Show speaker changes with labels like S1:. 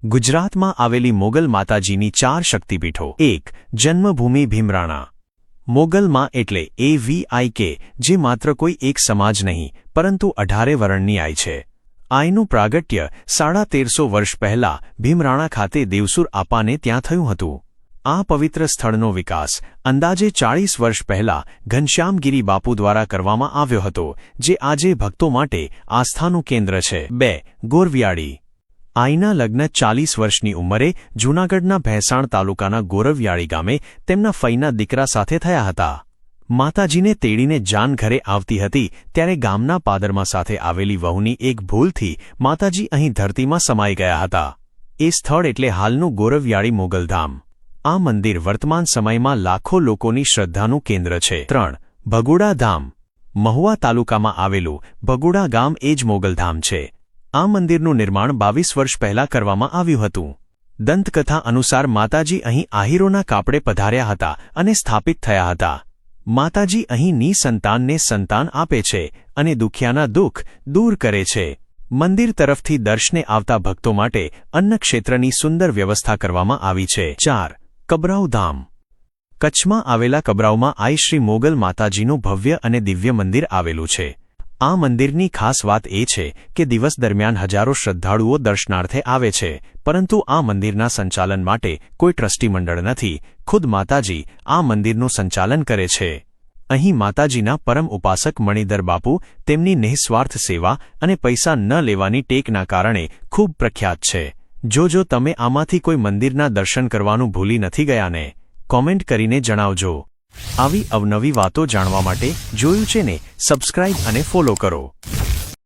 S1: ગુજરાતમાં આવેલી મોગલ માતાજીની 4 શક્તિપીઠો 1. જન્મભૂમિ ભીમરાણા. મોગલમાં એટલે AVIK, જે માત્ર કોઈ એક સમાજ નહીં પરંતુ 18 વર્ણની આઈ છે. આઈનું પ્રાગટ્ય 1350 વર્ષ પહેલા ભીમરાણા ખાતે દેવસુર આપાને ત્યાં થયું હતું. આ પવિત્ર સ્થળનો વિકાસ અંદાજે 40 વર્ષ પહેલા ઘનશ્યામગીરી બાપુ દ્વારા કરવામાં આવ્યો હતો, જે આજે ભક્તો માટે આસ્થાનું કેન્દ્ર છે. 2. ગોરવિયાળી. આઈના લગ્ન 40 વર્ષની ઉંમરે જૂનાગઢના ભેંસાણ તાલુકાના ગોરવિયાળી ગામે તેમના ફઈના દીકરા સાથે થયા હતા. માતાજીને તેડીને જાન ઘરે આવતી હતી ત્યારે ગામના પાદરમાં સાથે આવેલી વહુની એક ભૂલથી માતાજી અહીં ધરતીમાં સમાઈ ગયા હતા. એ સ્થળ એટલે હાલનું ગોરવિયાળી મોગલધામ. આ મંદિર વર્તમાન સમયમાં લાખો લોકોની શ્રદ્ધાનું કેન્દ્ર છે. 3. ભગોડા ધામ. મહુવા તાલુકામાં આવેલું ભગોડા ગામ એ જ મોગલધામ છે. આ મંદિરનું નિર્માણ 22 વર્ષ પહેલા કરવામાં આવ્યું હતું. દંતકથા અનુસાર માતાજી અહીં આહીરોના કાપડે પધાર્યા હતા અને સ્થાપિત થયા હતા. માતાજી અહીં નિસંતાનને સંતાન આપે છે અને દુખિયાના દુઃખ દૂર કરે છે. મંદિર તરફથી દર્શને આવતા ભક્તો માટે અન્નક્ષેત્રની સુંદર વ્યવસ્થા કરવામાં આવી છે. 4. કબરાઉ ધામ. કચ્છમાં આવેલા કબરાઉમાં આઈ શ્રી મોગલ માતાજીનું ભવ્ય અને દિવ્ય મંદિર આવેલું છે. આ મંદિરની ખાસ વાત એ છે કે દિવસ દરમિયાન હજારો શ્રદ્ધાળુઓ દર્શનાર્થે આવે છે, પરંતુ આ મંદિરના સંચાલન માટે કોઈ ટ્રસ્ટી મંડળ નથી. ખુદ માતાજી આ મંદિરનું સંચાલન કરે છે. અહીં માતાજીના પરમ ઉપાસક મણિધર બાપુ તેમની નિઃસ્વાર્થ સેવા અને પૈસા ન લેવાની ટેકના કારણે ખૂબ પ્રખ્યાત છે. જો તમે આમાંથી કોઈ મંદિરના દર્શન કરવાનું ભૂલી નથી ગયા ને, કોમેન્ટ કરીને જણાવજો. આવી અવનવી વાતો જાણવા માટે જોયું છે ને સબસ્ક્રાઇબ અને ફોલો કરો.